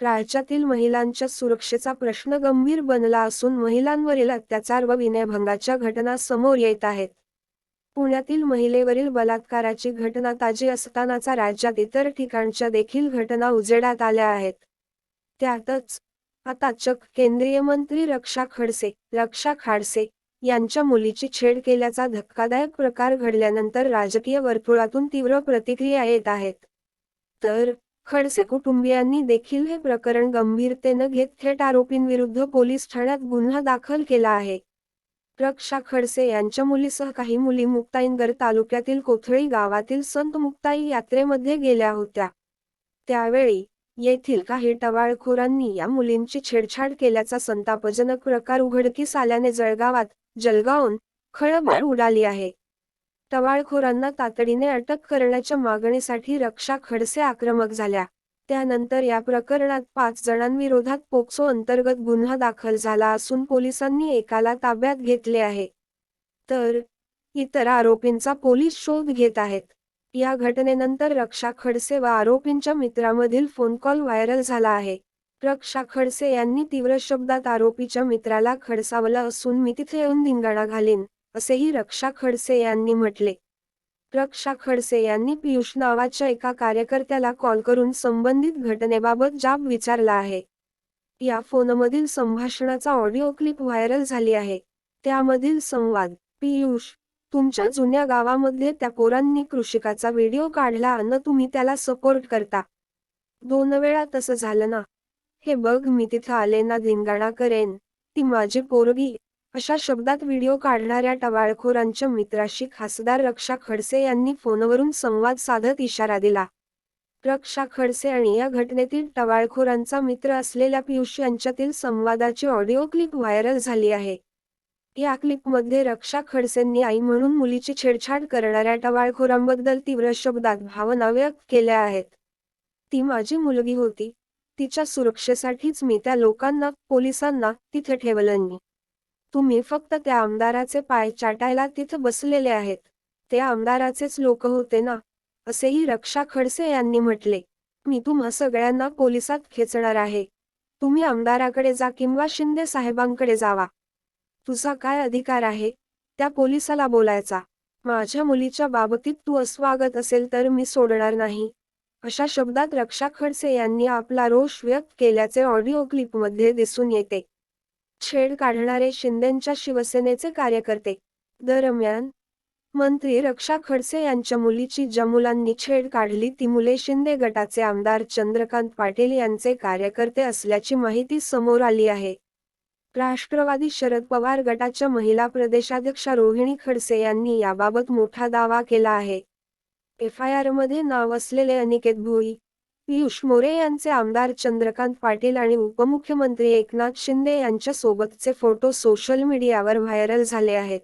राज्यातील महिलांच्या सुरक्षेचा प्रश्न गंभीर बनला असून महिलांवरील अत्याचार व विनयभंगाच्या घटना समोर येत आहेत. पुण्यातील महिलेवरील बलात्काराची घटना ताजी असतानाच राज्यात इतर ठिकाणच्या देखील घटना उजेडात आल्या आहेत. त्यातच आता चक्क केंद्रीय मंत्री रक्षा खडसे यांच्या मुलीची छेड केल्याचा धक्कादायक प्रकार घडल्यानंतर राजकीय वर्तुळातून तीव्र प्रतिक्रिया येत आहेत. तर खडसे कुटुंबियांनी देखील हे प्रकरण गंभीरतेनं घेत थेट आरोपींविरुद्ध पोलीस ठाण्यात गुन्हा दाखल केला आहे. रक्षा खडसे यांच्या मुलीसह काही मुली मुक्ताईनगर तालुक्यातील कोथळी गावातील संत मुक्ताई यात्रेमध्ये गेल्या होत्या. त्यावेळी येथील काही टवाळखोरांनी या मुलींची छेडछाड केल्याचा संतापजनक प्रकार उघडकीस आल्याने जळगावहून खळबळ उडाली आहे. टवाळखोरांना तातडीने अटक करण्याच्या मागणीसाठी रक्षा खडसे आक्रमक झाल्या. त्यानंतर या प्रकरणात 5 जणांविरोधात पोक्सो अंतर्गत गुन्हा दाखल झाला असून पोलिसांनी एकाला ताब्यात घेतले आहे. तर इतर आरोपींचा पोलीस शोध घेत आहेत. या घटनेनंतर रक्षा खडसे व आरोपींच्या मित्रामधील फोन कॉल व्हायरल झाला आहे. रक्षा खडसे यांनी तीव्र शब्दात आरोपीच्या मित्राला खडसावलं असून मी तिथे येऊन धिंगाणा घालीन, असेही रक्षा खडसे यांनी म्हटले. रक्षा खडसे यांनी पियुष नावाच्या एका कार्यकर्त्याला कॉल करून संबंधित घटनेबाबत जाब विचारला आहे. या फोनमधील संभाषणाचा ऑडिओ क्लिप व्हायरल झाली आहे. त्यामधील संवाद: पियुष, तुमच्या जुन्या गावामध्ये त्या पोरांनी कृषिकाचा व्हिडिओ काढला अन तुम्ही त्याला सपोर्ट करता. 2 वेळा तसं झालं ना. हे बघ, मी तिथं आले ना धिंगाणा करेन, ती माझी पोरगी, अशा शब्दात व्हिडिओ काढणाऱ्या टवाळखोरांच्या मित्राशी खासदार रक्षा खडसे यांनी फोनवरून संवाद साधत इशारा दिला. रक्षा खडसे आणि या घटनेतील टवाळखोरांचा मित्र असलेल्या पियुष यांच्यातील संवादाची ऑडिओ क्लिप व्हायरल झाली आहे. या क्लिपमध्ये रक्षा खडसेंनी आई म्हणून मुलीची छेडछाड करणाऱ्या टवाळखोरांबद्दल तीव्र शब्दात भावना व्यक्त केल्या आहेत. ती माझी मुलगी होती, तिच्या सुरक्षेसाठीच मी त्या लोकांना, पोलिसांना तिथे ठेवलं. तुम्ही फक्त त्या आमदाराचे पाय चाटायला तिथं बसलेले आहेत. ते आमदाराचेच लोक होते ना, असेही रक्षा खडसे यांनी म्हटले. मी तुम्हा सगळ्यांना पोलिसात खेचणार आहे. तुम्ही आमदाराकडे जा किंवा शिंदे साहेबांकडे जावा. तुझा काय अधिकार आहे त्या पोलिसाला बोलायचा? माझ्या मुलीच्या बाबतीत तू असं वागत असेल तर मी सोडणार नाही, अशा शब्दात रक्षा खडसे यांनी आपला रोष व्यक्त केल्याचे ऑडिओ क्लिपमध्ये दिसून येते. छेड काढणारे शिंदेंच्या शिवसेनेचे कार्यकर्ते. दरम्यान मंत्री रक्षा खडसे यांच्या मुलीची ज्या मुलांनी छेड काढली ती मुले शिंदे गटाचे आमदार चंद्रकांत पाटील यांचे कार्यकर्ते असल्याची माहिती समोर आली आहे. राष्ट्रवादी शरद पवार गटाच्या महिला प्रदेशाध्यक्षा रोहिणी खडसे यांनी याबाबत मोठा दावा केला आहे. एफआयआरमध्ये नाव असलेले अनिकेत भोई, पियुष मोरे यांचे आमदार चंद्रकांत पाटील आणि उपमुख्यमंत्री एकनाथ शिंदे यांच्या सोबतचे फोटो सोशल मीडियावर व्हायरल झाले आहेत.